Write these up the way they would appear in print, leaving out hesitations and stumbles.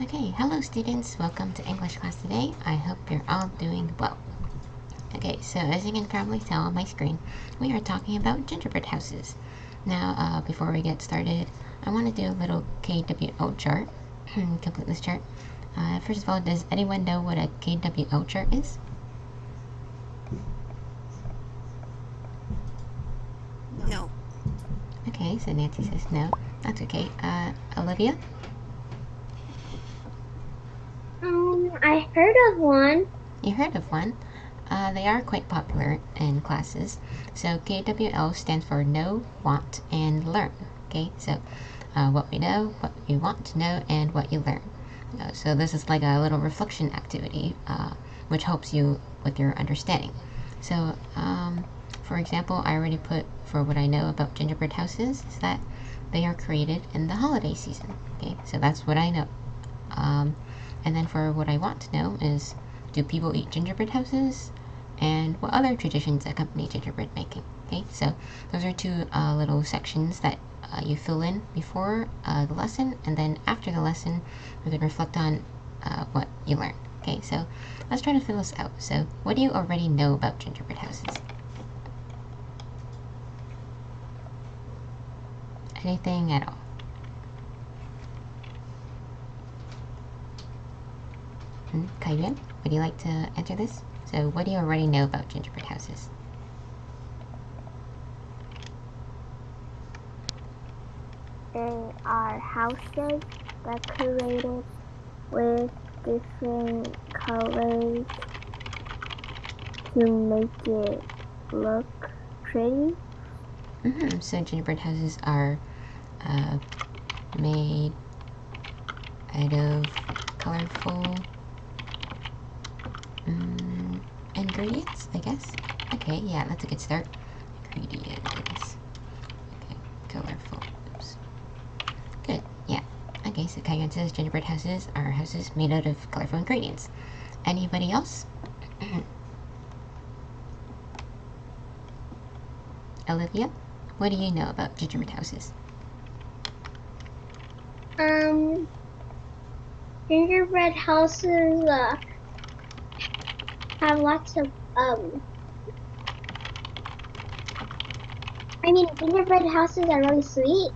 Okay, hello students, welcome to English class today. I hope you're all doing well. Okay, so as you can probably tell on my screen, we are talking about gingerbread houses. Now, before we get started, I want to do a little KWL chart, complete this chart. First of all, does anyone know what a KWL chart is? No. Okay, so Nancy says no. That's okay. Olivia? I heard of one. You heard of one? They are quite popular in classes. So KWL stands for Know, Want, and Learn. Okay, so what we know, what you want to know, and what you learn. So this is like a little reflection activity, which helps you with your understanding. So, for example, I already put for what I know about gingerbread houses is that they are created in the holiday season. Okay, so that's what I know. And then for what I want to know is, do people eat gingerbread houses? And what other traditions accompany gingerbread making? Okay, so those are two little sections that you fill in before the lesson, and then after the lesson, we can reflect on what you learned. Okay, so let's try to fill this out. So, what do you already know about gingerbread houses? Anything at all? Kaiyuan, would you like to answer this? So, what do you already know about gingerbread houses? They are houses decorated with different colors to make it look pretty. So, gingerbread houses are made out of colorful ingredients, I guess. Okay, yeah, that's a good start. Ingredients. Okay, colorful. Oops. Good, yeah. Okay, so Kaiyuan says gingerbread houses are houses made out of colorful ingredients. Anybody else? Olivia, what do you know about gingerbread houses? Gingerbread houses have lots of gingerbread houses are really sweet.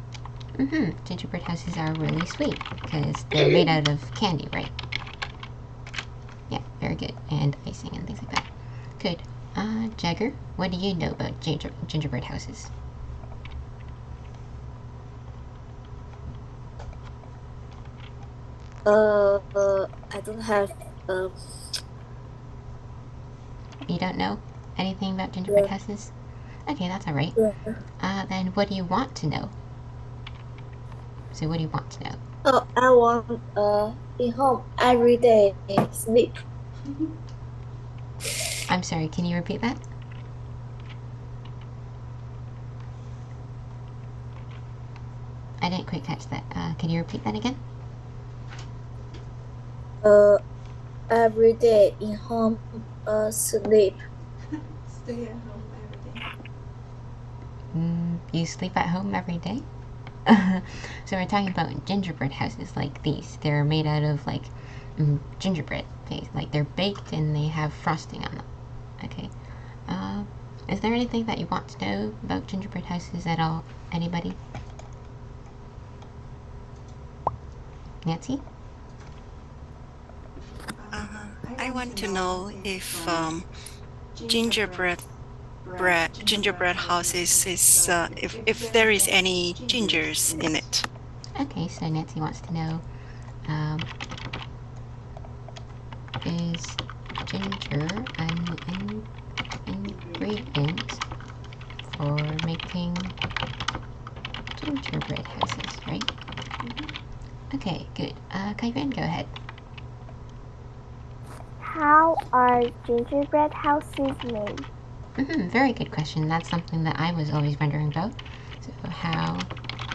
Gingerbread houses are really sweet because they're made out of candy, right? Yeah, very good. And icing and things like that. Good. Jagger, what do you know about gingerbread houses? I don't have You don't know anything about gingerbread houses? Okay, that's alright. Then what do you want to know? So what do you want to know? I want in home every day sleep. I'm sorry, can you repeat that? I didn't quite catch that. Can you repeat that again? Every day in home sleep. Stay at home every day. You sleep at home every day? So we're talking about gingerbread houses like these. They're made out of like gingerbread. Like they're baked and they have frosting on them. Okay. Is there anything that you want to know about gingerbread houses at all? Anybody? Nancy? I want to know if gingerbread houses is if there is any gingers in it. Okay, so Nancy wants to know, is ginger an ingredient for making gingerbread houses, right? Okay, good. Kaiyuan, go ahead. How are gingerbread houses made? Very good question. That's something that I was always wondering about. So, how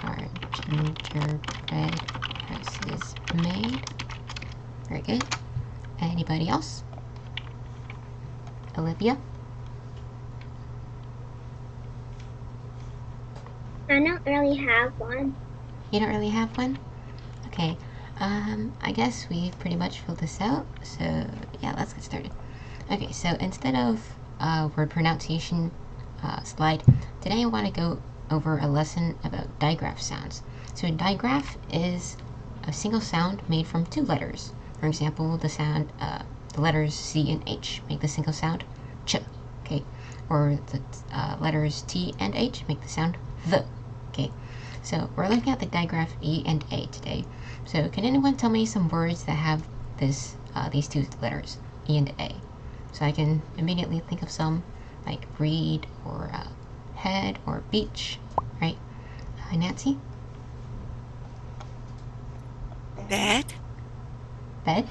are gingerbread houses made? Very good. Anybody else? Olivia? I don't really have one. You don't really have one? Okay. I guess we pretty much filled this out, so yeah, let's get started. Okay, so instead of word pronunciation slide, today I want to go over a lesson about digraph sounds. So a digraph is a single sound made from two letters. For example, the letters C and H make the single sound ch, okay? Or the letters T and H make the sound the, okay? So we're looking at the digraph E and A today. So can anyone tell me some words that have these two letters, E and A? So I can immediately think of some, like reed or head or beach, right? Nancy? Bed. Bed?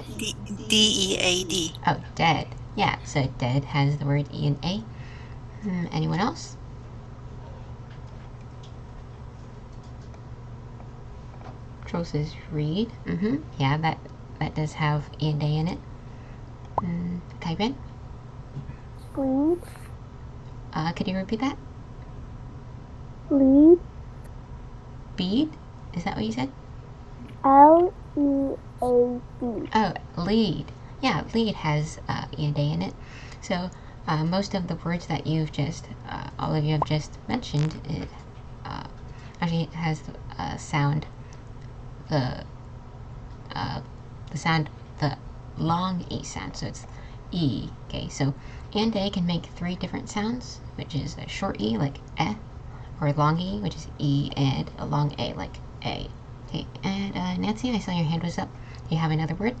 D-E-A-D. Oh, dead. Yeah, so dead has the word E and A. Anyone else? Troll says reed. Yeah, that does have E and A in it. Kyben? Lead. Could you repeat that? Lead. Bead? Is that what you said? Lead. Oh, lead. Yeah, lead has E and A in it. So most of the words that you've just, all of you have just mentioned, it actually has sound, the sound, the long E sound. So it's E. Okay, so E and A can make three different sounds, which is a short E like eh, or long E, which is E, and a long A like A. Okay, and Nancy, I saw your hand was up. Do you have another word?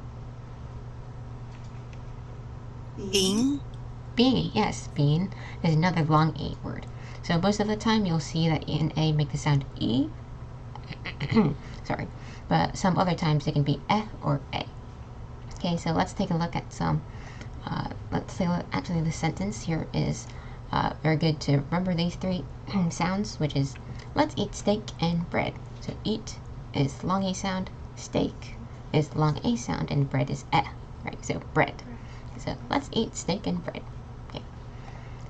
Bean. Bean, yes, bean is another long E word. So most of the time you'll see that E and A make the sound E. Sorry, but some other times it can be eh or A. Okay, so let's take a look at some. Let's say actually the sentence here is very good to remember these three sounds, which is let's eat steak and bread. So eat is long E sound, steak is long A sound, and bread is eh, right? So bread. So let's eat steak and bread.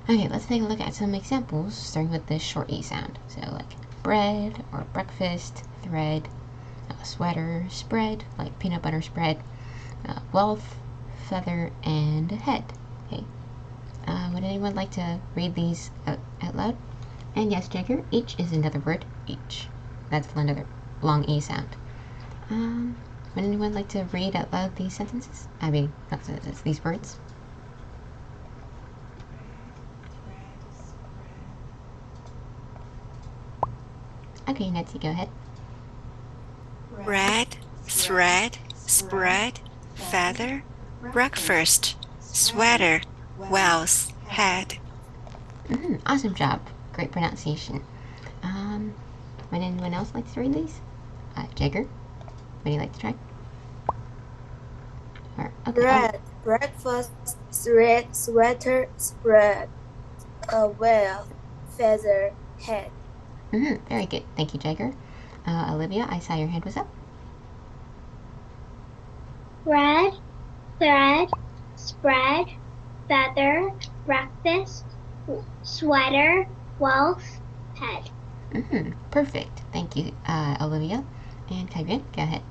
Okay, let's take a look at some examples, starting with the short E sound. So like bread or breakfast, thread, sweater, spread, like peanut butter spread, wealth, feather, and head. Okay. Would anyone like to read these out loud? And yes, Jagger, each is another word. Each. That's another long E sound. Would anyone like to read out loud these sentences? I mean, not sentences, these words. Okay, Nancy, go ahead. Bread, thread, spread, feather, breakfast, sweater, wealth, head. Awesome job. Great pronunciation. Would anyone else like to read these? Jagger, would you like to try? Or, okay, Bread, breakfast, thread, sweater, spread, wealth, feather, head. Very good. Thank you, Jagger. Olivia, I saw your hand was up. Bread. Thread. Spread. Feather. Breakfast. Sweater. Wealth. Head. Perfect. Thank you, Olivia. And Kyrian, go ahead.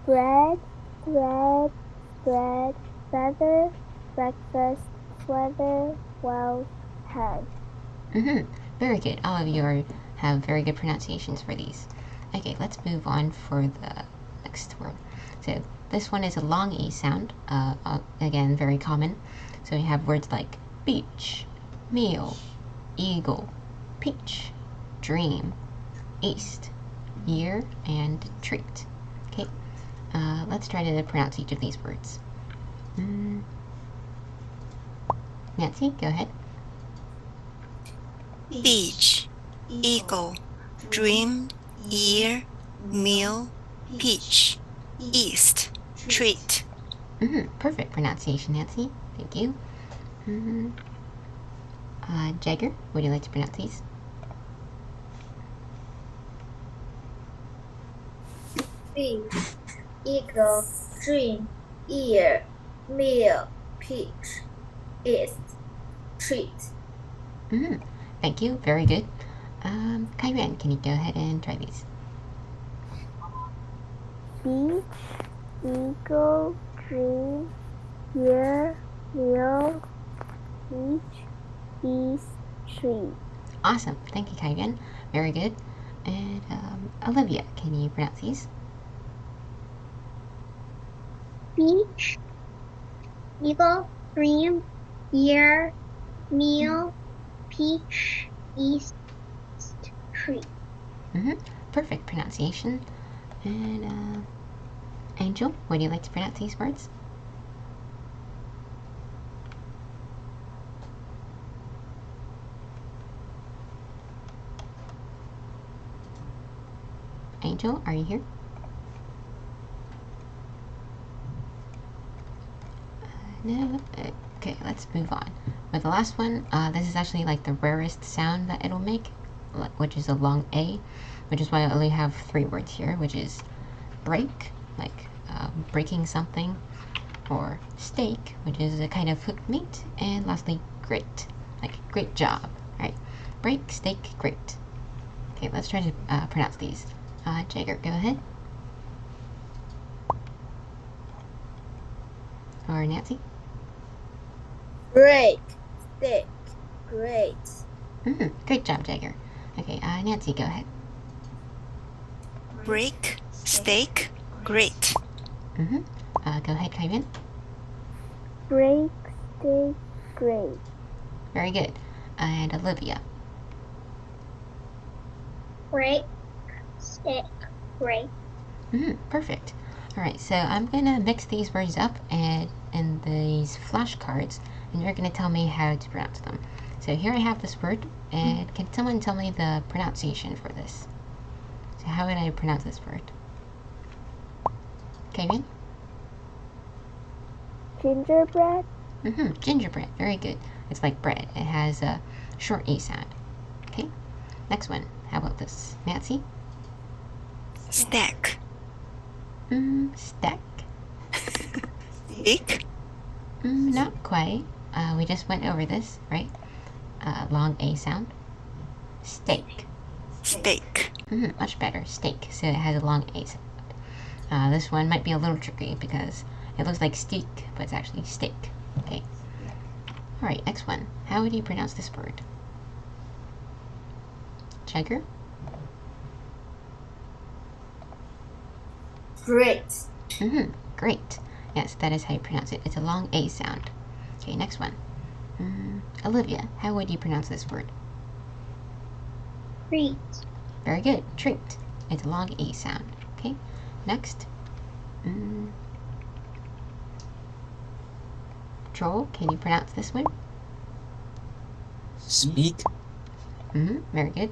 Bread. Thread. Spread. Feather. Breakfast. Sweater. Wealth. Head. Very good. All of you have very good pronunciations for these. Okay, let's move on for the next word. So this one is a long E sound. Again, very common. So we have words like beach, meal, eagle, peach, dream, east, year, and treat. Okay, let's try to pronounce each of these words. Nancy, go ahead. Beach, eagle, dream, year, meal, peach, east, treat. Perfect pronunciation, Nancy. Thank you. Jagger, would you like to pronounce these? Beach, eagle, dream, year, meal, peach, east, treat. Thank you. Very good. Kyrian, can you go ahead and try these? beach, eagle, dream, year, meal, beach, east, tree. Awesome. Thank you, Kaivian. Very good. And Olivia, can you pronounce these? Beach, eagle, dream, year, meal, peach, east, tree. Perfect pronunciation. And Angel, would you like to pronounce these words? Angel, are you here? No? Okay, let's move on. With the last one, this is actually like the rarest sound that it'll make, which is a long A, which is why I only have 3 words here, which is break, like breaking something, or steak, which is a kind of hooked meat, and lastly, great, like great job, right? Break, steak, great. Okay, let's try to pronounce these. Jagger, go ahead. Or Nancy. Break, stick, great. Great job, Jagger. Okay, Nancy, go ahead. Break, steak, great. Go ahead, Kaivian. Break, steak, great. Very good. And Olivia. Break, stick, great. Perfect. Alright, so I'm gonna mix these words up and in these flashcards, and you're gonna tell me how to pronounce them. So here I have this word, and can someone tell me the pronunciation for this? So how would I pronounce this word? Kevin? Gingerbread. Gingerbread. Very good. It's like bread. It has a short E sound. Okay. Next one. How about this? Nancy? Stack. Stack. Steak. Not quite. We just went over this, right? Long A sound. Steak. Steak. Much better. Steak. So it has a long A sound. This one might be a little tricky because it looks like steak, but it's actually steak. Okay. Alright, next one. How would you pronounce this word? Jagger? Great. Great. Yes, that is how you pronounce it. It's a long A sound. Okay, next one. Olivia, how would you pronounce this word? Treat. Very good. Treat. It's a long E sound. Okay, next. Joel, can you pronounce this one? Speak. Very good.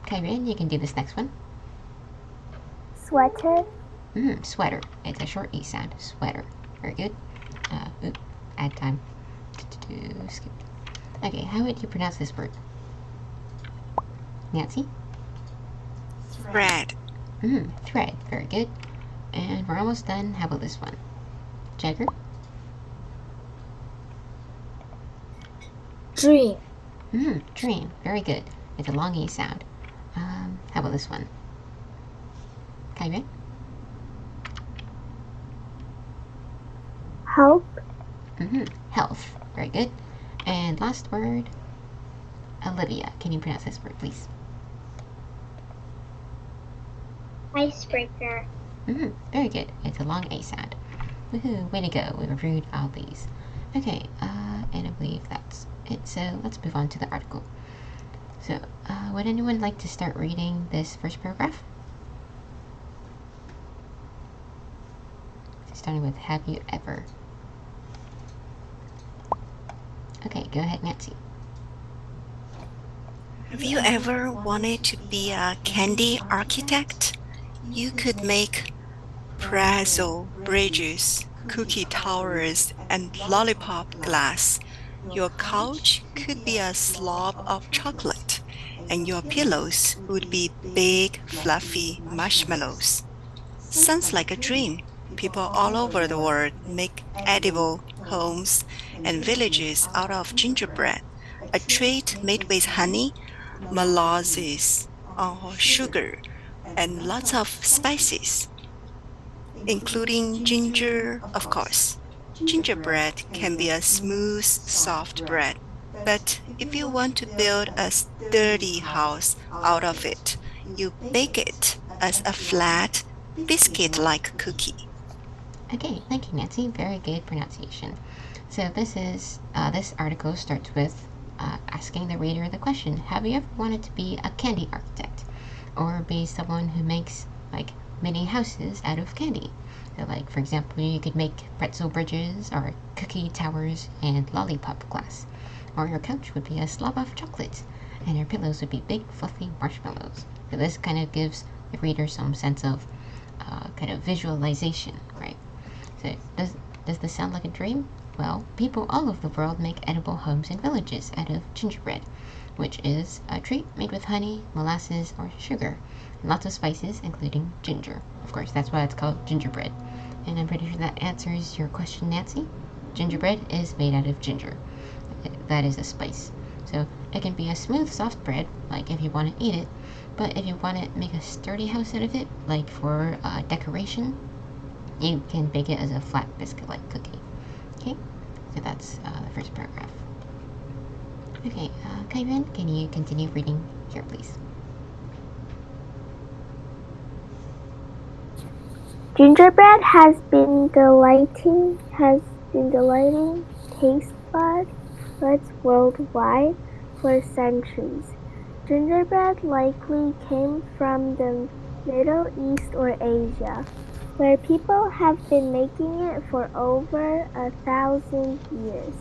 Kyrian, you can do this next one. Sweater. Sweater. It's a short E sound. Sweater. Very good. Add time. Skip. Okay, how would you pronounce this word? Nancy? Thread. Thread. Very good. And we're almost done. How about this one? Jagger? Dream. Dream. Very good. It's a long E sound. How about this one? Kyrian? Help. Health. Very good. And last word, Olivia. Can you pronounce this word, please? Icebreaker. Very good. It's a long A sound. Woohoo! Way to go. We reviewed all these. Okay, and I believe that's it. So let's move on to the article. So, would anyone like to start reading this first paragraph? Starting with, have you ever? Okay, go ahead, Nancy. Have you ever wanted to be a candy architect? You could make pretzel bridges, cookie towers, and lollipop glass. Your couch could be a slob of chocolate, and your pillows would be big, fluffy marshmallows. Sounds like a dream. People all over the world make edible homes and villages out of gingerbread, a treat made with honey, molasses, or sugar, and lots of spices, including ginger, of course. Gingerbread can be a smooth, soft bread, but if you want to build a sturdy house out of it, you bake it as a flat, biscuit-like cookie. Okay, thank you, Nancy. Very good pronunciation. So this article starts with asking the reader the question: have you ever wanted to be a candy architect, or be someone who makes like mini houses out of candy? So, like for example, you could make pretzel bridges, or cookie towers, and lollipop glass, or your couch would be a slob of chocolate, and your pillows would be big fluffy marshmallows. So this kind of gives the reader some sense of kind of visualization, right? So does this sound like a dream? Well, people all over the world make edible homes and villages out of gingerbread, which is a treat made with honey, molasses, or sugar, and lots of spices, including ginger. Of course, that's why it's called gingerbread. And I'm pretty sure that answers your question, Nancy. Gingerbread is made out of ginger. That is a spice. So it can be a smooth, soft bread, like if you want to eat it, but if you want to make a sturdy house out of it, like for decoration, you can bake it as a flat biscuit-like cookie. Okay, so that's the first paragraph. Okay, Kyron, can you continue reading here, please? Gingerbread has been delighting taste buds worldwide for centuries. Gingerbread likely came from the Middle East or Asia, where people have been making it for over 1,000 years.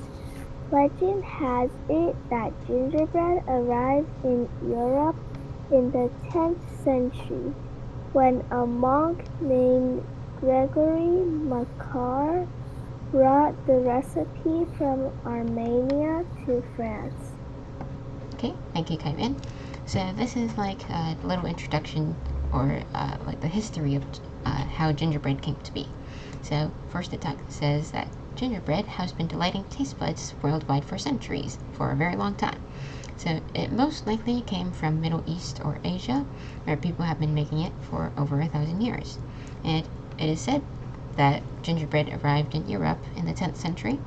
Legend has it that gingerbread arrived in Europe in the 10th century, when a monk named Gregory Makar brought the recipe from Armenia to France. Okay, thank you, Kyron. So this is like a little introduction, or like the history of how gingerbread came to be. So first it says that gingerbread has been delighting taste buds worldwide for centuries, for a very long time. So it most likely came from Middle East or Asia, where people have been making it for over 1,000 years. And it is said that gingerbread arrived in Europe in the 10th century,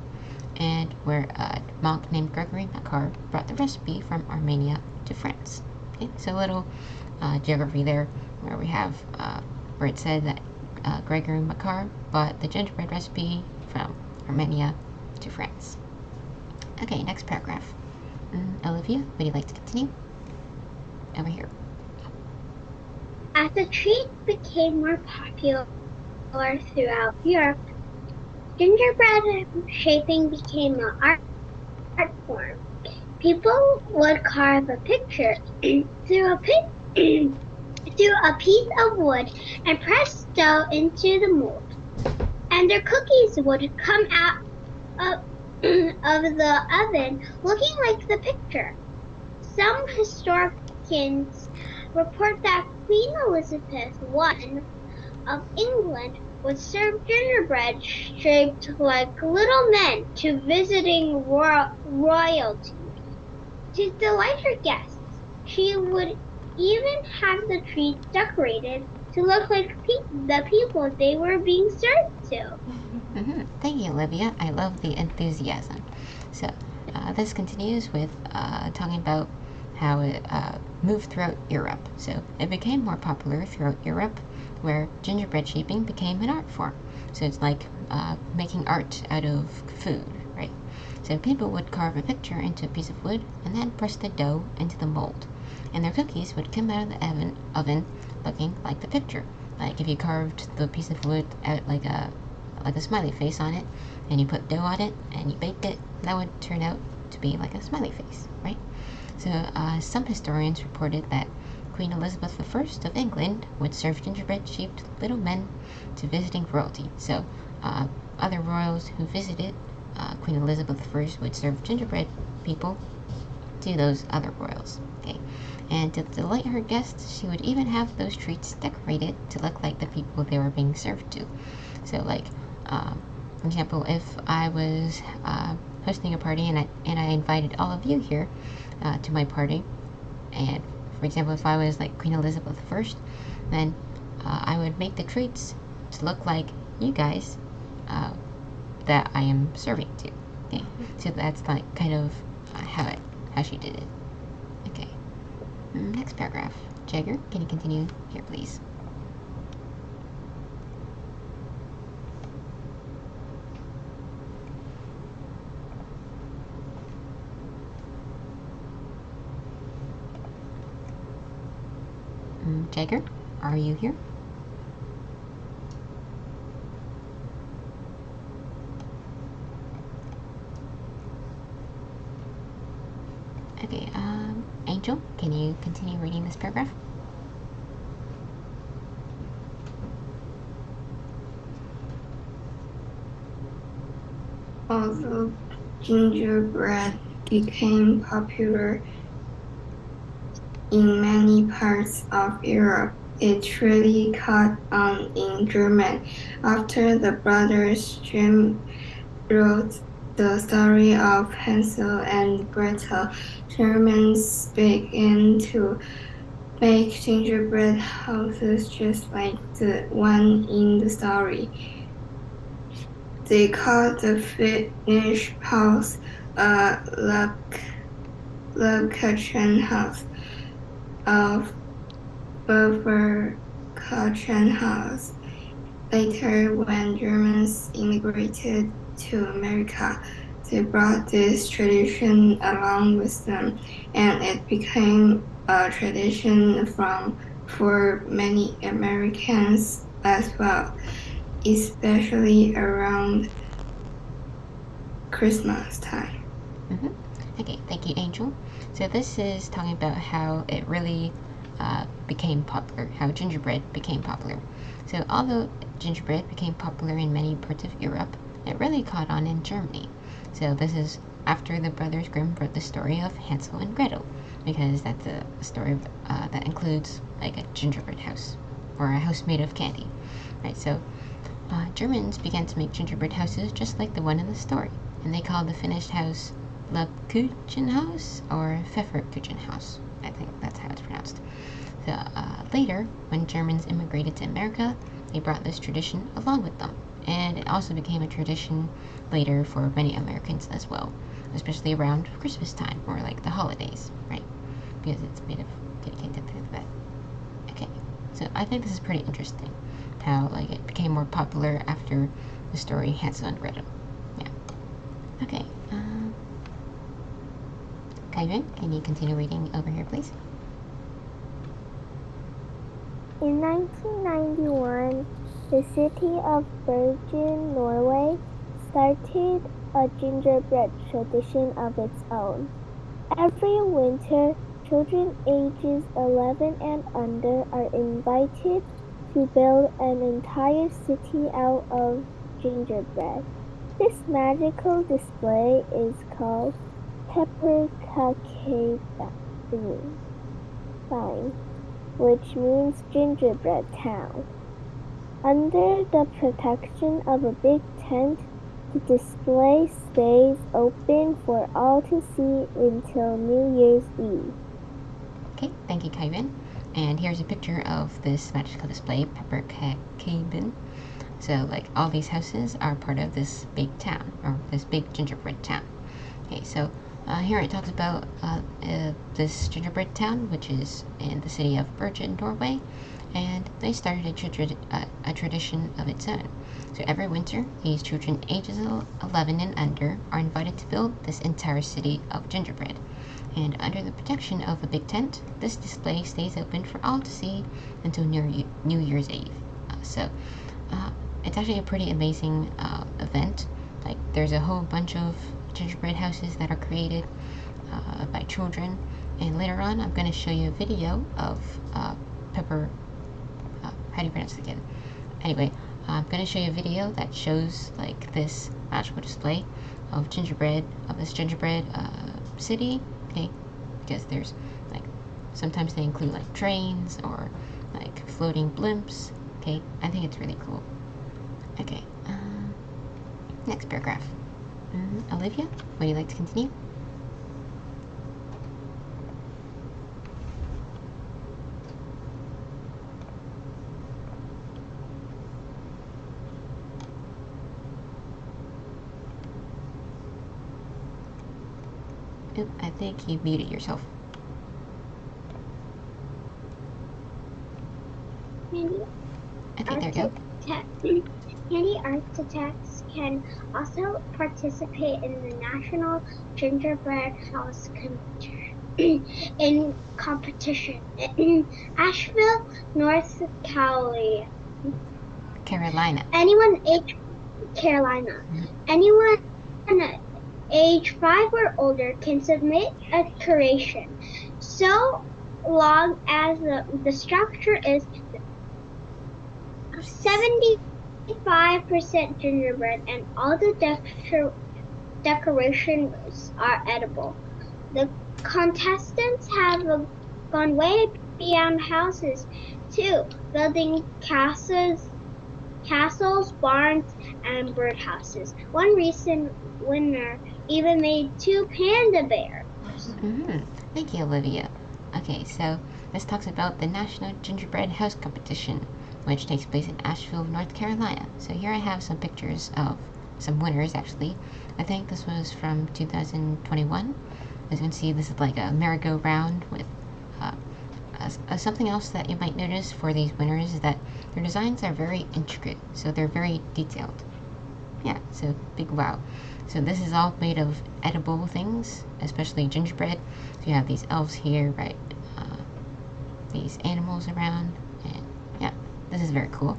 and where a monk named Gregory Makar brought the recipe from Armenia to France. Okay, so a little geography there, where we have where it said that Gregory Makar brought the gingerbread recipe from Armenia to France. Okay, next paragraph. Olivia, would you like to continue? Over here. As the treat became more popular throughout Europe, gingerbread shaping became an art form. People would carve a picture through a piece of wood and press dough into the mold, and their cookies would come out of the oven looking like the picture. Some historians report that Queen Elizabeth I of England would serve gingerbread shaped like little men to visiting royalty. To delight her guests, she would even have the treats decorated to look like the people they were being served to. Thank you, Olivia. I love the enthusiasm. So this continues with talking about how it moved throughout Europe. So it became more popular throughout Europe, where gingerbread shaping became an art form. So it's like making art out of food, right? So people would carve a picture into a piece of wood and then press the dough into the mold, and their cookies would come out of the oven looking like the picture. Like if you carved the piece of wood out like a smiley face on it, and you put dough on it and you baked it, that would turn out to be like a smiley face, right? So some historians reported that Queen Elizabeth I of England would serve gingerbread-shaped little men to visiting royalty. So other royals who visited Queen Elizabeth I would serve gingerbread people to those other royals. Okay, and to delight her guests, she would even have those treats decorated to look like the people they were being served to. So, like, for example, if I was hosting a party and I invited all of you here to my party, and for example, if I was like Queen Elizabeth I, then I would make the treats to look like you guys that I am serving to. Okay, so that's like kind of how she did it. Okay, next paragraph. Jagger, can you continue here, please? Jagger, are you here? Okay, Angel, can you continue reading this paragraph? Although gingerbread became popular in many parts of Europe, it really caught on in Germany. After the brothers Grimm wrote the story of Hansel and Gretel, Germans began to make gingerbread houses just like the one in the story. They called the finished house a Lebkuchenhaus of Beverkuchenhaus. Later, when Germans immigrated to America, they brought this tradition along with them, and it became a tradition for many Americans as well, especially around Christmas time. Okay, thank you, Angel. So this is talking about how it really became popular, how gingerbread became popular. So although gingerbread became popular in many parts of Europe, it really caught on in Germany. So this is after the Brothers Grimm wrote the story of Hansel and Gretel, because that's a story that includes like a gingerbread house, or a house made of candy, right? So Germans began to make gingerbread houses just like the one in the story, and they called the finished house Lebkuchenhaus or Pfefferkuchenhaus. I think that's how it's pronounced. So later, when Germans immigrated to America, they brought this tradition along with them, and it also became a tradition later for many Americans as well, especially around Christmas time or like the holidays, right? Because it's made of kitty cake and things like that. Okay, so I think this is pretty interesting, how like it became more popular after the story Hansel and Gretel. Yeah. Okay. Kyren, can you continue reading over here, please? In 1991, the city of Bergen, Norway, started a gingerbread tradition of its own. Every winter, children ages 11 and under are invited to build an entire city out of gingerbread. This magical display is called Pepperkakebyen, which means gingerbread town. Under the protection of a big tent, the display stays open for all to see until New Year's Eve. Okay, thank you, Kyren. And here's a picture of this magical display, Pepperkakebyen. So, like, all these houses are part of this big town, or this big gingerbread town. Okay, so here it talks about this gingerbread town, which is in the city of Bergen, Norway, and they started a tradition of its own. So every winter, these children ages 11 and under are invited to build this entire city of gingerbread. And under the protection of a big tent, this display stays open for all to see until New Year's Eve. It's actually a pretty amazing event. Like, there's a whole bunch of gingerbread houses that are created by children, and later on I'm going to show you a video of how do you pronounce it again? Anyway, I'm going to show you a video that shows like this magical display of this gingerbread city, okay? Because there's like, sometimes they include like trains or like floating blimps, okay? I think it's really cool. Okay, next paragraph. Olivia, would you like to continue? Oop, I think you muted yourself. Candy Okay, there you go. Candy architects can also participate in the National Gingerbread House in competition in Asheville, North Carolina. Anyone age Anyone age 5 or older can submit a creation, so long as the structure is 75% gingerbread and all the decorations are edible. The contestants have gone way beyond houses too, building castles, barns, and birdhouses. One recent winner even made 2 panda bears. Thank you, Olivia. Okay, so this talks about the National Gingerbread House Competition, which takes place in Asheville, North Carolina. So here I have some pictures of some winners, actually. I think this was from 2021. As you can see, this is like a merry-go-round with something else that you might notice for these winners is that their designs are very intricate, so they're very detailed. Yeah, so big wow. So this is all made of edible things, especially gingerbread. So you have these elves here, right? These animals around, and yeah, this is very cool.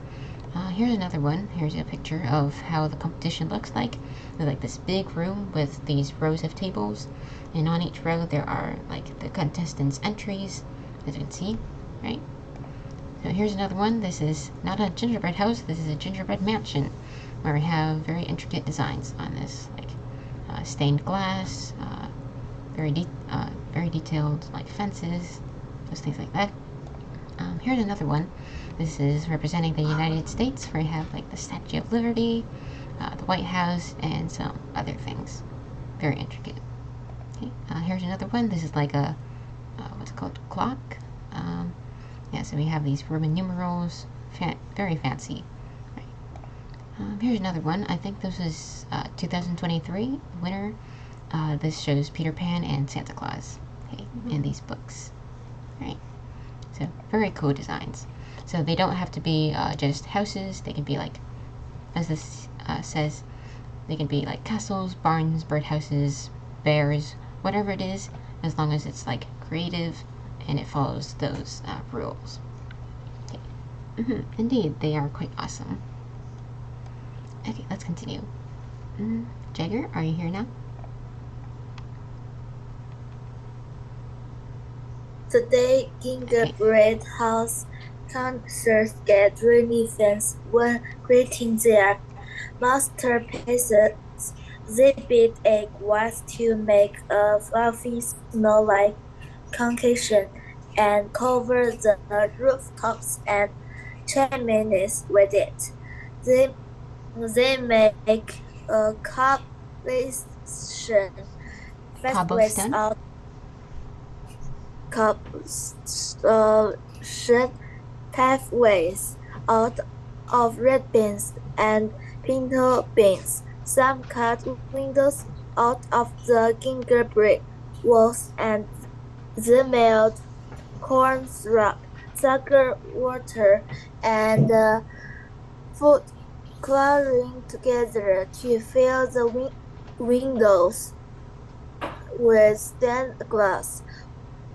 Here's another one. Here's a picture of how the competition looks like. There's like this big room with these rows of tables, and on each row there are like the contestants' entries, as you can see, right? So here's another one. This is not a gingerbread house, this is a gingerbread mansion, where we have very intricate designs on this, like stained glass, very detailed like fences, just things like that. Here's another one. This is representing the United States, where you have like the Statue of Liberty, the White House, and some other things. Very intricate. Okay, here's another one. This is like a what's it called? Clock. Yeah, so we have these Roman numerals. Very fancy. Right. Here's another one. I think this is 2023 winner. This shows Peter Pan and Santa Claus. Okay, in these books. Right. So very cool designs. So they don't have to be just houses. They can be like, as this says, they can be like castles, barns, birdhouses, bears, whatever it is, as long as it's like creative and it follows those rules. Okay. Indeed, they are quite awesome. Okay, let's continue. Jagger, are you here now? Today, Gingerbread House contestants get really fancy when creating their masterpieces. They beat egg whites to make a fluffy snow-like concussion and cover the rooftops and chimneys with it. They make a pathways out of red beans and pinto beans. Some cut windows out of the gingerbread walls, and they melt corn syrup, sugar water, and food coloring together to fill the windows with stained glass.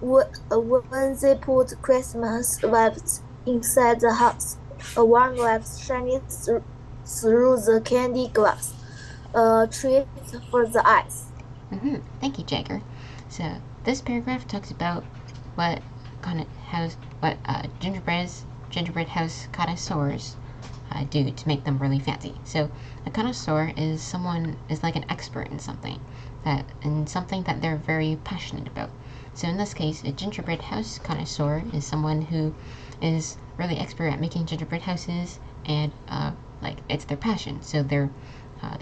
When they put Christmas lights inside the house, a warm light shining through the candy glass, a treat for the eyes. Thank you, Jagger. So this paragraph talks about what gingerbread house connoisseurs do to make them really fancy. So a connoisseur is like an expert in something that they're very passionate about. So in this case, a gingerbread house connoisseur is someone who is really expert at making gingerbread houses, and like it's their passion. So they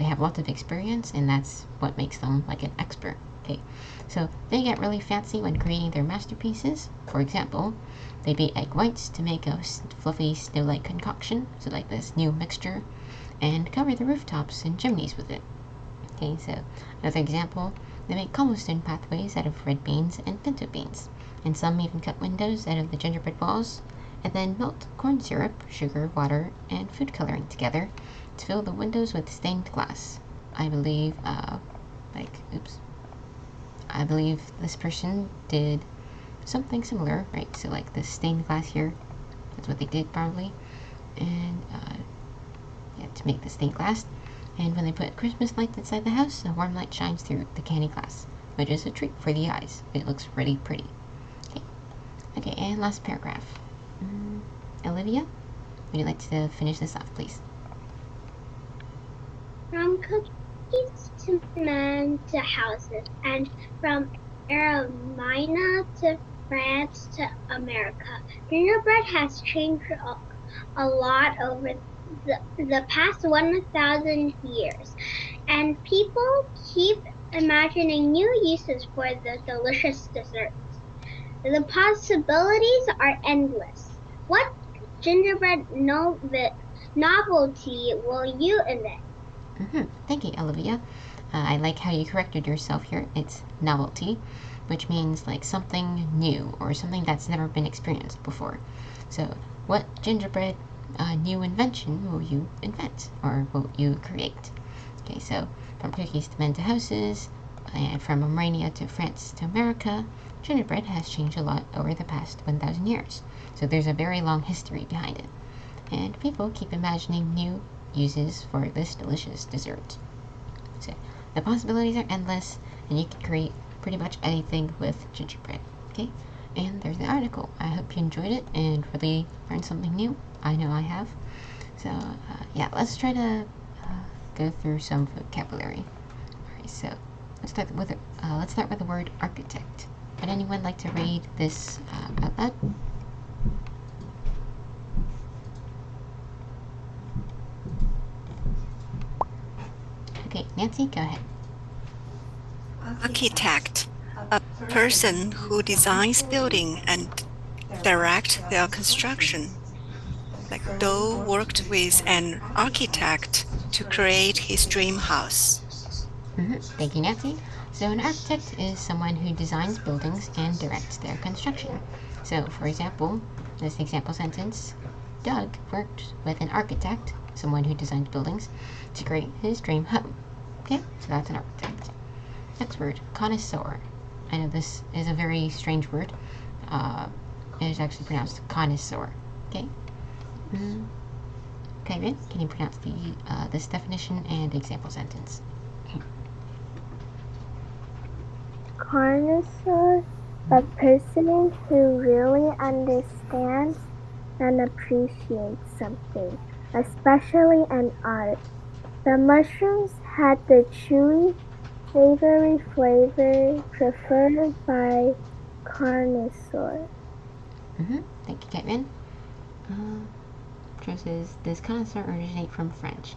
have lots of experience, and that's what makes them like an expert. Okay, so they get really fancy when creating their masterpieces. For example, they beat egg whites to make a fluffy snow-like concoction, so like this new mixture, and cover the rooftops and chimneys with it. Okay, so another example, They make cobblestone pathways out of red beans and pinto beans, and some even cut windows out of the gingerbread walls, and then melt corn syrup, sugar, water, and food coloring together to fill the windows with stained glass. I believe, I believe this person did something similar, right? So like the stained glass here, that's what they did probably, and to make the stained glass. And when they put Christmas lights inside the house, a warm light shines through the candy glass, which is a treat for the eyes. It looks really pretty. Okay, and last paragraph. Olivia, would you like to finish this off, please? From cookies to men to houses, and from Armenia to France to America, gingerbread has changed a lot over the past 1,000 years, and people keep imagining new uses for the delicious desserts. The possibilities are endless. What gingerbread novelty will you invent? Thank you, Olivia. I like how you corrected yourself here. It's novelty, which means like something new or something that's never been experienced before. So, what gingerbread new invention will you invent or will you create? Okay, so from cookies to men to houses, and from Armenia to France to America, gingerbread has changed a lot over the past 1,000 years. So there's a very long history behind it. And people keep imagining new uses for this delicious dessert. So the possibilities are endless, and you can create pretty much anything with gingerbread. Okay, and there's the article. I hope you enjoyed it and really learned something new. I know I have. So yeah, let's try to go through some vocabulary. Alright, so let's start with the word architect. Would anyone like to read this out loud? Okay, Nancy, go ahead. Architect, a person who designs building and direct their construction. Like Doe worked with an architect to create his dream house. Thank you, Nancy. So an architect is someone who designs buildings and directs their construction. So, for example, this example sentence, Doug worked with an architect, someone who designs buildings, to create his dream home. Okay, so that's an architect. Next word, connoisseur. I know this is a very strange word. It is actually pronounced connoisseur. Okay. Okay, Rin, can you pronounce this definition and example sentence? Connoisseur, a person who really understands and appreciates something, especially an art. The mushrooms had the chewy, savory flavor preferred by connoisseur. Thank you, Caitlin. Joe says, does connoisseur originate from French?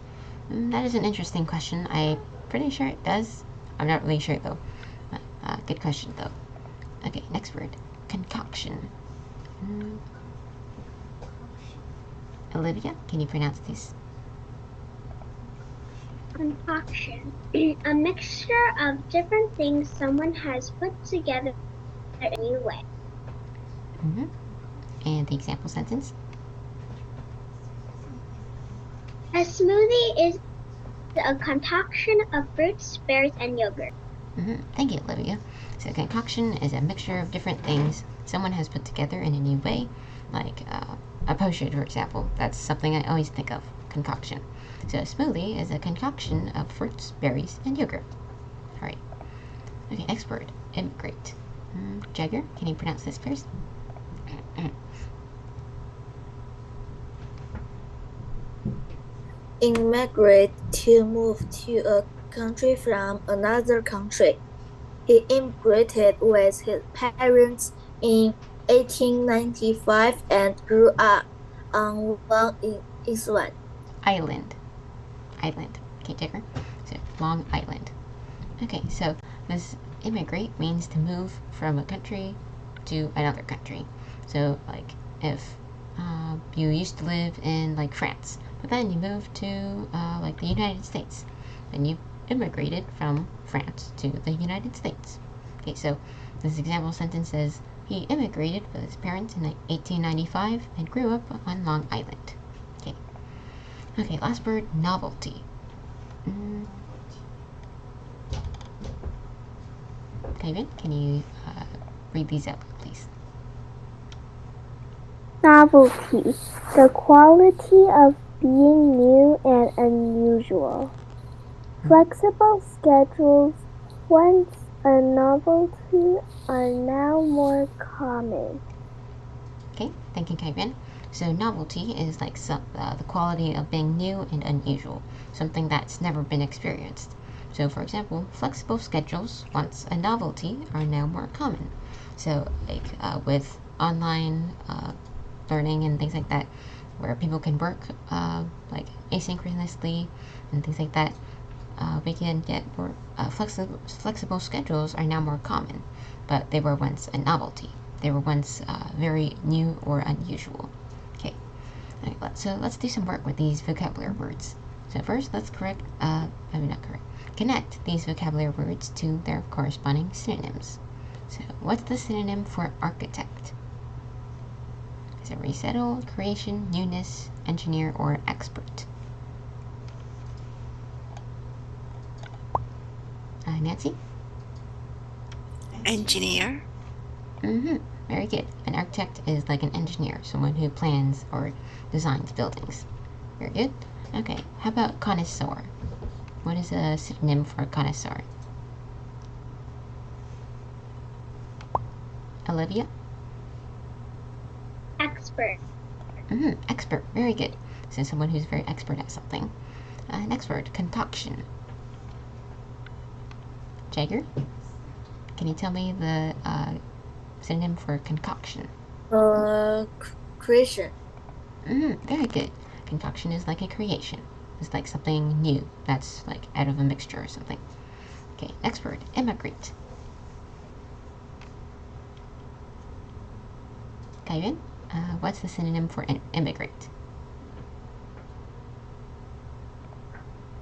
That is an interesting question. I'm pretty sure it does. I'm not really sure though. Good question though. Okay, next word, concoction. Olivia, can you pronounce this? Concoction, a mixture of different things someone has put together in a new way. And the example sentence? A smoothie is a concoction of fruits, berries, and yogurt. Thank you, Olivia. So concoction is a mixture of different things someone has put together in a new way, like a potion, for example. That's something I always think of, concoction. So a smoothie is a concoction of fruits, berries, and yogurt. Alright. Okay, next word, immigrate. Jagger, can you pronounce this first? Immigrate, to move to a country from another country. He immigrated with his parents in 1895 and grew up on Long Island. Island. Okay, Jagger. So Long Island. Okay, so this immigrate means to move from a country to another country. So like if you used to live in like France, but then you moved to like the United States, then you immigrated from France to the United States. Okay, so this example sentence says, he immigrated with his parents in 1895 and grew up on Long Island. Okay, okay, last word, novelty. Kevin, can you read these out, please? Novelty, the quality of being new and unusual. Flexible schedules, once a novelty, are now more common. Okay, thank you, Kevin. So novelty is like the quality of being new and unusual, something that's never been experienced. So for example, flexible schedules, once a novelty, are now more common. So like with online learning and things like that, where people can work like asynchronously and things like that, we can get more flexible schedules are now more common, but they were once a novelty. They were once very new or unusual. Okay, so let's do some work with these vocabulary words. So first, let's connect these vocabulary words to their corresponding synonyms. So what's the synonym for architect? Is it resettle, creation, newness, engineer, or expert? Nancy? Engineer. Very good. An architect is like an engineer, someone who plans or designs buildings. Very good. Okay, how about connoisseur? What is a synonym for connoisseur? Olivia? Expert. Expert. Very good. So someone who's very expert at something. Next word, concoction. Jagger? Can you tell me the synonym for concoction? Creation. Very good. Concoction is like a creation. It's like something new that's like out of a mixture or something. Okay, next word, immigrate. Kairin, what's the synonym for immigrate?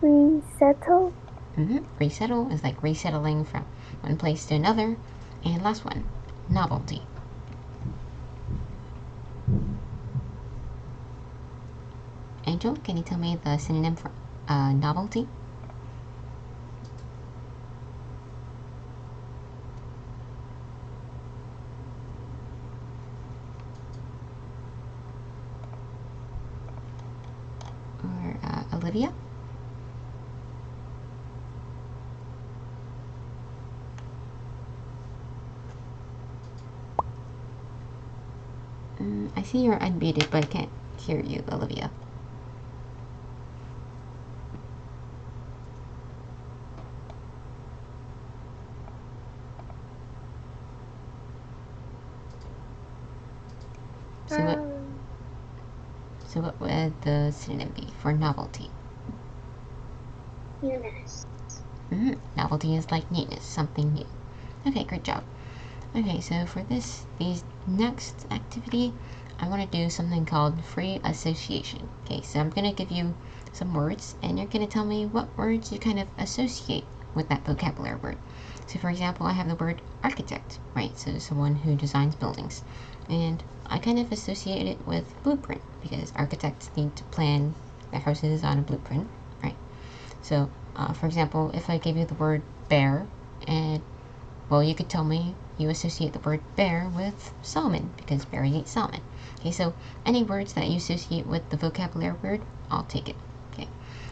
Resettle. Resettle is like resettling from one place to another. And last one, novelty. Angel, can you tell me the synonym for novelty? Or Olivia? I see you're unmuted, but I can't hear you, Olivia. So what would the synonym be for novelty? Newness. Novelty is like neatness, something new. Okay, great job. Okay, so for these next activity, I want to do something called free association. Okay, so I'm going to give you some words, and you're going to tell me what words you kind of associate with that vocabulary word. So for example, I have the word architect, right? So someone who designs buildings. And I kind of associate it with blueprint, because architects need to plan their houses on a blueprint, right? So, for example, if I gave you the word bear, and, well, you could tell me you associate the word bear with salmon, because Barry eats salmon. Okay, so any words that you associate with the vocabulary word, I'll take it. Okay,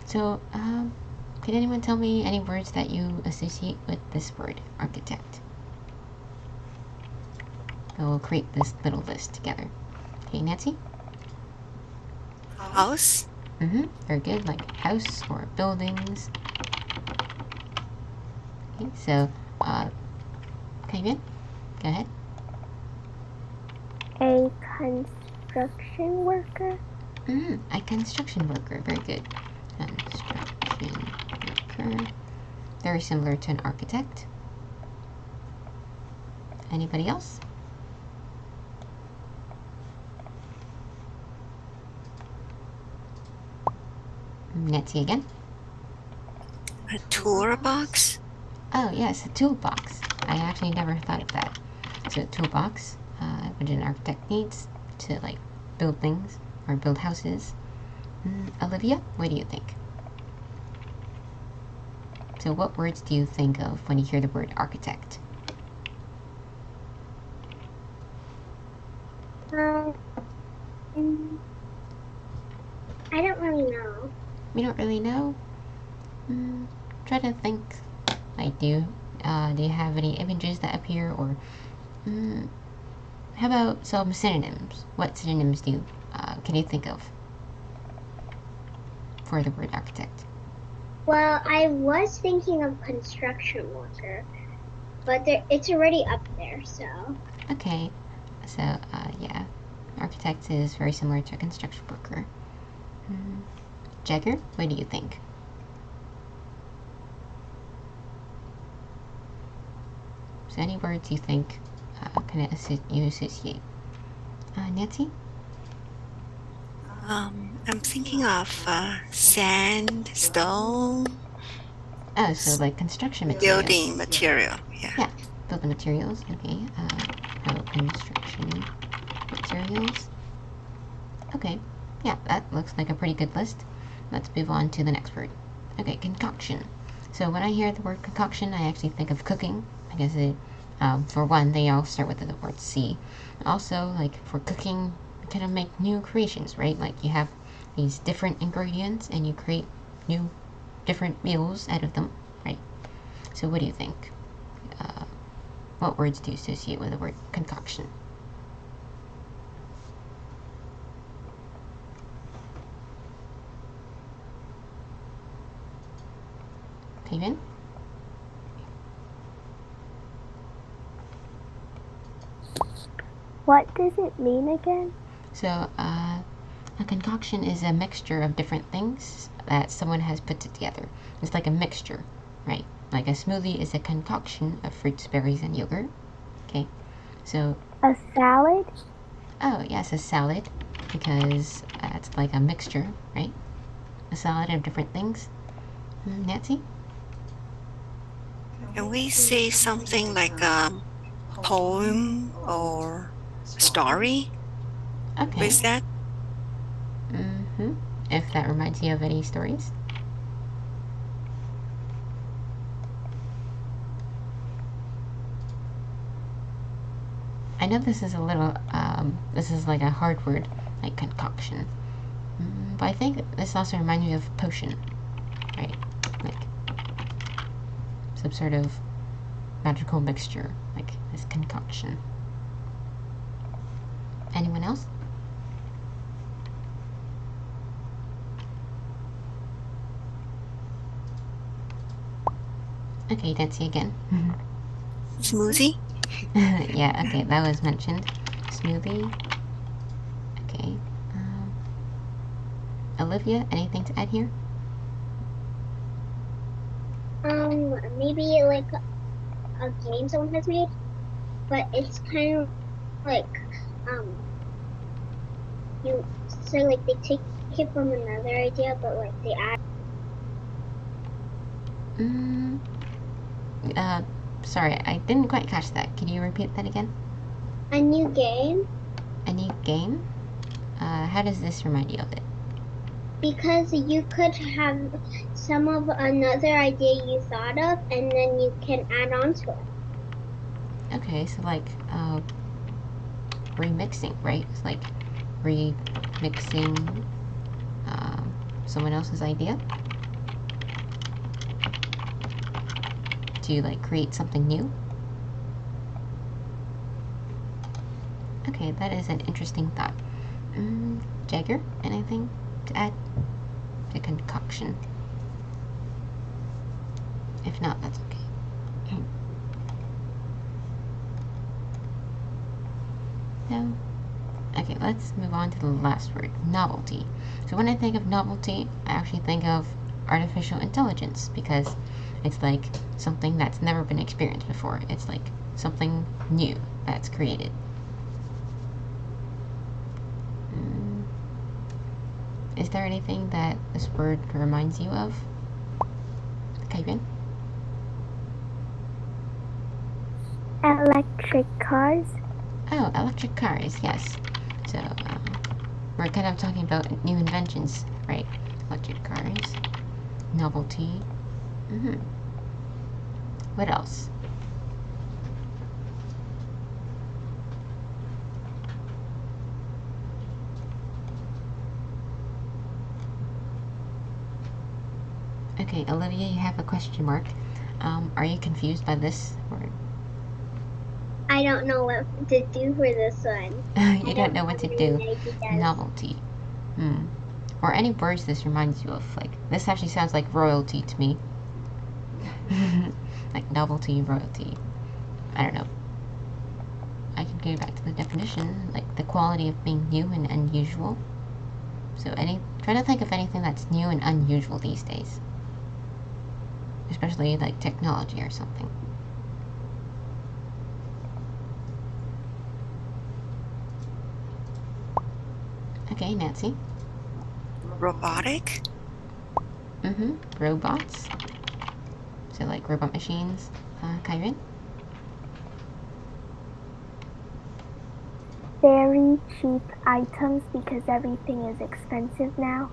so can anyone tell me any words that you associate with this word, architect? We'll create this little list together. Okay, Nancy? House. Very good, like house or buildings. Okay, so, Kevin, go ahead. A construction worker. A construction worker, very good. Construction worker. Very similar to an architect. Anybody else? Nancy again. A toolbox? Oh yes, a toolbox. I actually never thought of that. So a toolbox, which an architect needs to like build things or build houses. Olivia, what do you think? So what words do you think of when you hear the word architect? I don't really know. You don't really know? Try to think. Like, do you have any images that appear, or how about some synonyms? What synonyms can you think of for the word architect? Well, I was thinking of construction worker, but it's already up there, so. Okay, so yeah, architect is very similar to a construction worker. Jagger, what do you think? So any words you think you associate? Nancy? I'm thinking of sand, stone, Oh, so like construction materials. building material. Yeah. Yeah, building materials. Okay. Construction materials. Okay. Yeah, that looks like a pretty good list. Let's move on to the next word. Okay, concoction. So when I hear the word concoction, I actually think of cooking. I guess for one, they all start with the word C. Also, like for cooking, you kind of make new creations, right? Like you have these different ingredients and you create new, different meals out of them, right? So what do you think? What words do you associate with the word concoction? Steven? What does it mean again? So, a concoction is a mixture of different things that someone has put together. It's like a mixture, right? Like a smoothie is a concoction of fruits, berries, and yogurt. Okay, so. A salad? Oh, yes, a salad, because it's like a mixture, right? A salad of different things. Nancy? Can we say something like a poem or story Okay. with that? If that reminds you of any stories. I know this is a little, this is like a hard word, like concoction. But I think this also reminds me of potion, right? Like some sort of magical mixture, like this concoction. Anyone else? Okay, Nancy again. Smoothie? Yeah, okay, that was mentioned. Smoothie. Okay. Olivia, anything to add here? Maybe like a game someone has made, but it's kind of like they take it from another idea, but like they add. Sorry, I didn't quite catch that. Can you repeat that again? A new game. A new game? How does this remind you of it? Because you could have some of another idea you thought of, and then you can add on to it. Okay, so like remixing, right? It's like remixing someone else's idea to like create something new. Okay, that is an interesting thought. Jagger, anything to add to concoction? If not, that's okay. No? Okay, let's move on to the last word, novelty. So when I think of novelty, I actually think of artificial intelligence because it's like something that's never been experienced before. It's like something new that's created. Is there anything that this word reminds you of? Kevin? Electric cars. Oh, electric cars, yes. So, we're kind of talking about new inventions, right? Electric cars, novelty. What else? Okay, Olivia, you have a question mark. Are you confused by this? Or I don't know what to do for this one. you don't know what to do? Novelty. Or any words this reminds you of. Like, this actually sounds like royalty to me. Like novelty, royalty. I don't know. I can go back to the definition, like the quality of being new and unusual. So try to think of anything that's new and unusual these days. Especially like technology or something. Okay, Nancy. Robotic? Robots. So like robot machines. Kyron? Very cheap items because everything is expensive now.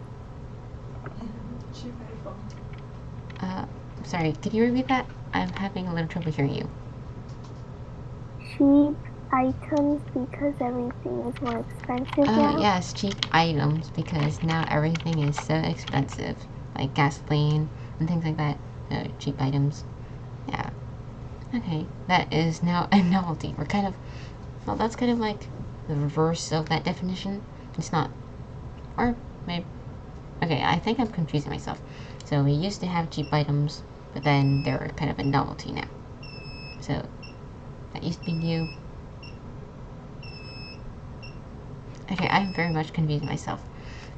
Sorry, could you repeat that? I'm having a little trouble hearing you. Cheap items because everything is more expensive now. Yes, cheap items because now everything is so expensive. Like gasoline and things like that. Cheap items. Yeah. Okay, that is now a novelty. We're kind of, well, that's kind of like the reverse of that definition. It's not, or maybe, okay, I think I'm confusing myself. So we used to have cheap items, but then they're kind of a novelty now. So that used to be new. Okay, I'm very much confusing myself.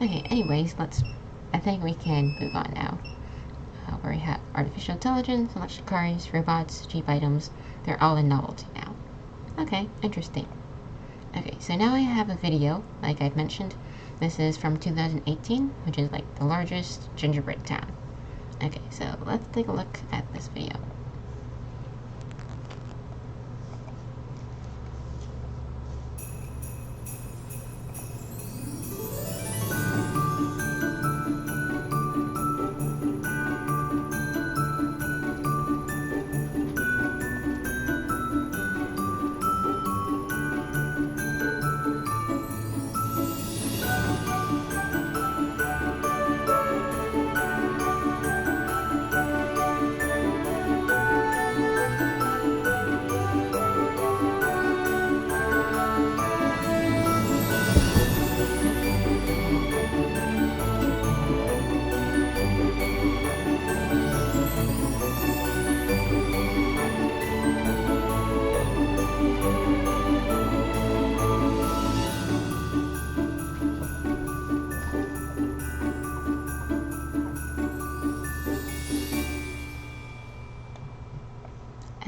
Okay, anyways, I think we can move on now. Where we have artificial intelligence, electric cars, robots, cheap items. They're all a novelty now. Okay, interesting. Okay, so now I have a video, like I've mentioned. This is from 2018, which is like the largest gingerbread town. Okay, so let's take a look at this video.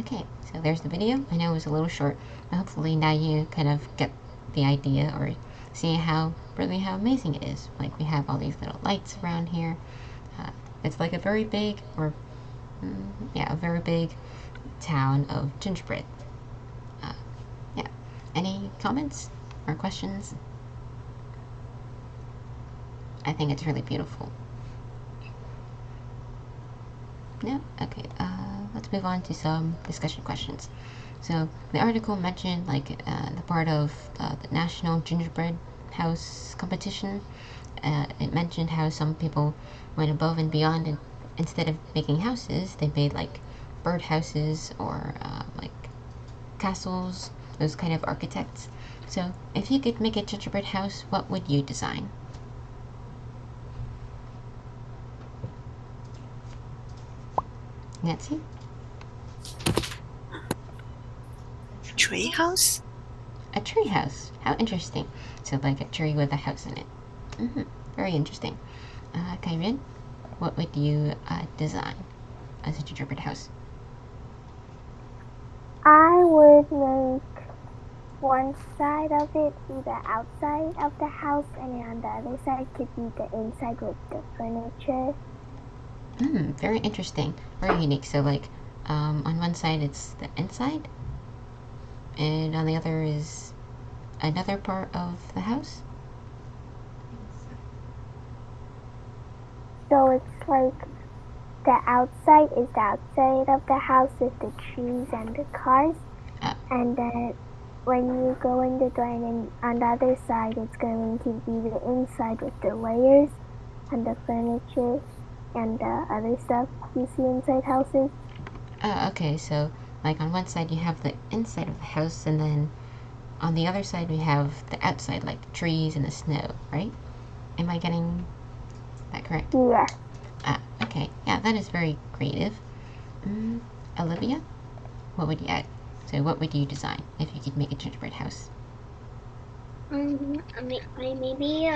Okay, so there's the video. I know it was a little short, but hopefully now you kind of get the idea or see how amazing it is. Like we have all these little lights around here. It's like a very big, a very big town of gingerbread. Yeah. Any comments or questions? I think it's really beautiful. No? Okay, let's move on to some discussion questions. So the article mentioned like the part of the National Gingerbread House competition. It mentioned how some people went above and beyond, and instead of making houses, they made like bird houses or like castles, those kind of architects. So if you could make a gingerbread house, what would you design? Nancy? Tree house? A tree house. How interesting. So like a tree with a house in it. Very interesting. Kyrin, what would you design as a gingerbread house? I would make one side of it be the outside of the house, and on the other side could be the inside with the furniture. Very interesting. Very unique. So like, on one side it's the inside, and on the other is another part of the house. So it's like the outside is the outside of the house with the trees and the cars. And then when you go in the door, and then on the other side it's going to be the inside with the layers and the furniture and the other stuff you see inside houses. Okay, so like on one side you have the inside of the house, and then on the other side we have the outside, like the trees and the snow, right? Am I getting that correct? Yeah. Okay, yeah, that is very creative. Olivia, what would you add? So what would you design if you could make a gingerbread house? I maybe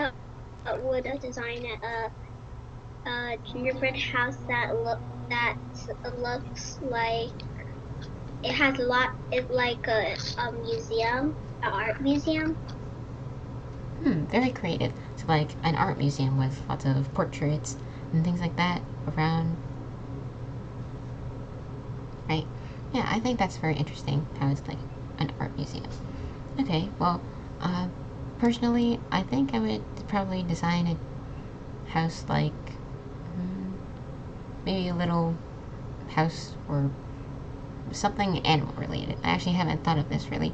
would design a gingerbread house that looks like it has a lot. It's like a museum, an art museum. Very creative. So like an art museum with lots of portraits and things like that around, right? Yeah, I think that's very interesting how it's like an art museum. Okay, well, personally, I think I would probably design a house like maybe a little house or something animal related. I actually haven't thought of this really.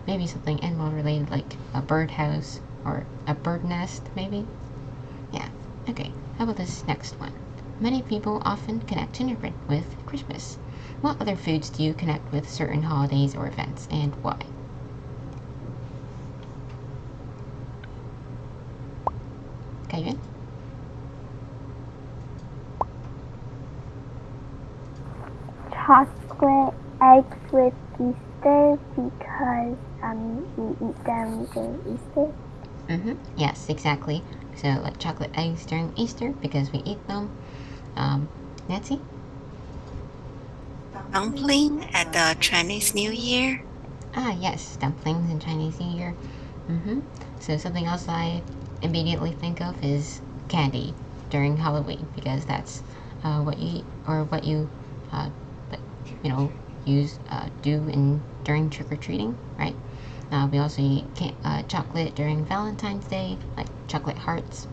Maybe something animal related, like a bird house or a bird nest, maybe. Yeah. Okay. How about this next one? Many people often connect gingerbread with Christmas. What other foods do you connect with certain holidays or events, and why? Kevin? Chocolate eggs with Easter because we eat them during Easter. Yes, exactly. So like chocolate eggs during Easter because we eat them. Nancy? Dumpling at the Chinese New Year. Yes, dumplings in Chinese New Year. So something else I immediately think of is candy during Halloween because that's what you eat or what you use during trick or treating, right? We also eat chocolate during Valentine's Day, like chocolate hearts.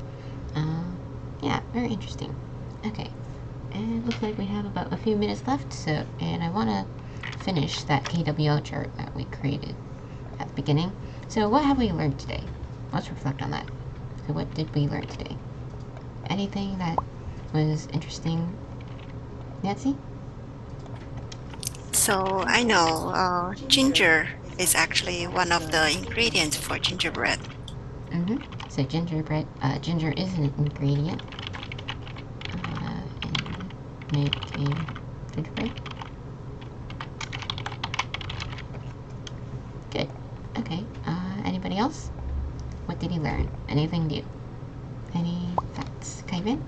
Yeah, very interesting. Okay, and it looks like we have about a few minutes left. And I want to finish that KWL chart that we created at the beginning. So what have we learned today? Let's reflect on that. So what did we learn today? Anything that was interesting, Nancy? So I know ginger is actually one of the ingredients for gingerbread. So gingerbread, ginger is an ingredient in making gingerbread. Good. Okay. Anybody else? What did he learn? Anything new? Any facts? Kevin?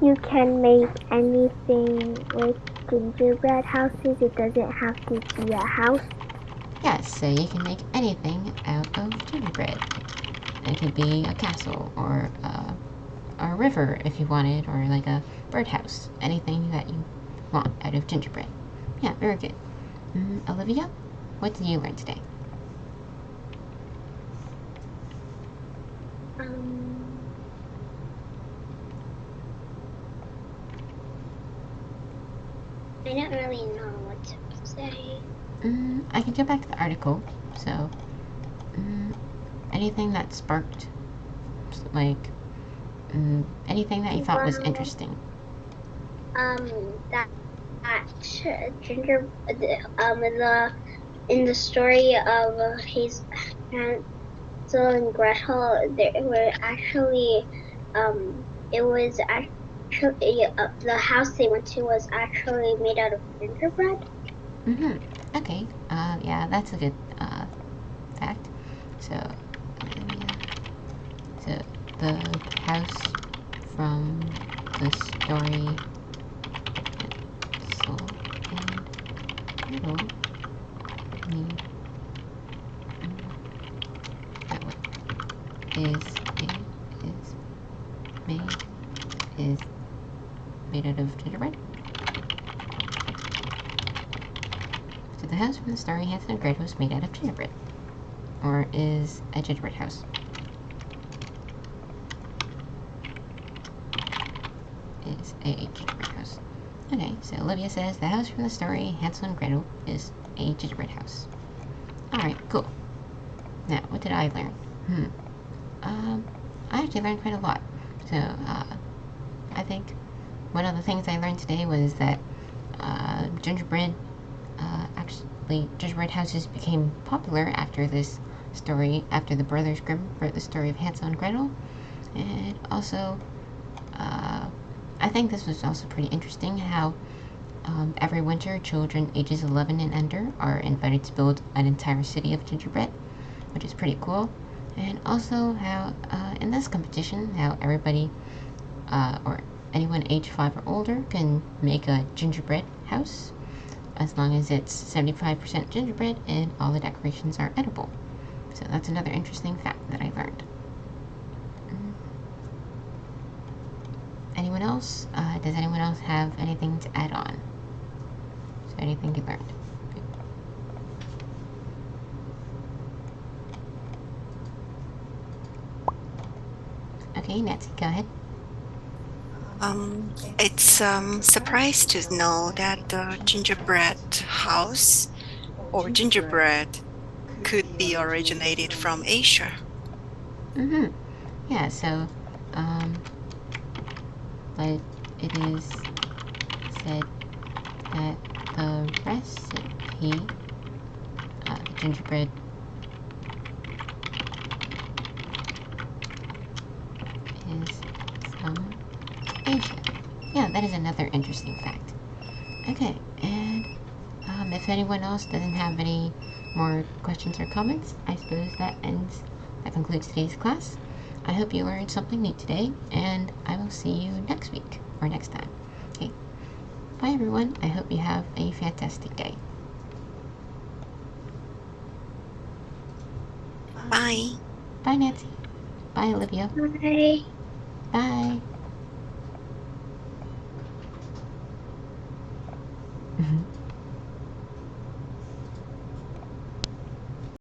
You can make anything with gingerbread houses. It doesn't have to be a house. Yes, so you can make anything out of gingerbread. It could be a castle or a river if you wanted, or like a birdhouse. Anything that you want out of gingerbread. Yeah, very good. Olivia, what did you learn today? I don't really know what to say. I can go back to the article. So, anything that sparked, like, anything that you thought was interesting. That ginger, in the story of Hansel and Gretel, there were actually, it was actually the house they went to was actually made out of gingerbread. Okay. Yeah, that's a good fact. So, so the house from the story Hansel and Gretel made that way is is made out of gingerbread. So the house from the story Hansel and Gretel was made out of gingerbread, or is a gingerbread house. Is a gingerbread house. Okay, so Olivia says the house from the story Hansel and Gretel is a gingerbread house. Alright, cool. Now, what did I learn? I actually learned quite a lot. So, I think one of the things I learned today was that gingerbread houses became popular after this story, after the Brothers Grimm wrote the story of Hansel and Gretel. And also, I think this was also pretty interesting how every winter children ages 11 and under are invited to build an entire city of gingerbread, which is pretty cool. And also how in this competition, how everybody or anyone age 5 or older can make a gingerbread house as long as it's 75% gingerbread and all the decorations are edible. So that's another interesting fact that I learned. Anyone else? Does anyone else have anything to add on? So anything you learned? Okay, Nancy, go ahead. It's surprise to know that the gingerbread house or gingerbread could be originated from Asia. Yeah, so, but it is said that the recipe, the gingerbread is from Asia. Yeah, that is another interesting fact. Okay, and if anyone else doesn't have any more questions or comments, I suppose that concludes today's class. I hope you learned something new today, and I will see you next week or next time. Okay, bye everyone. I hope you have a fantastic day. Bye. Bye, Nancy. Bye, Olivia. Bye. Bye.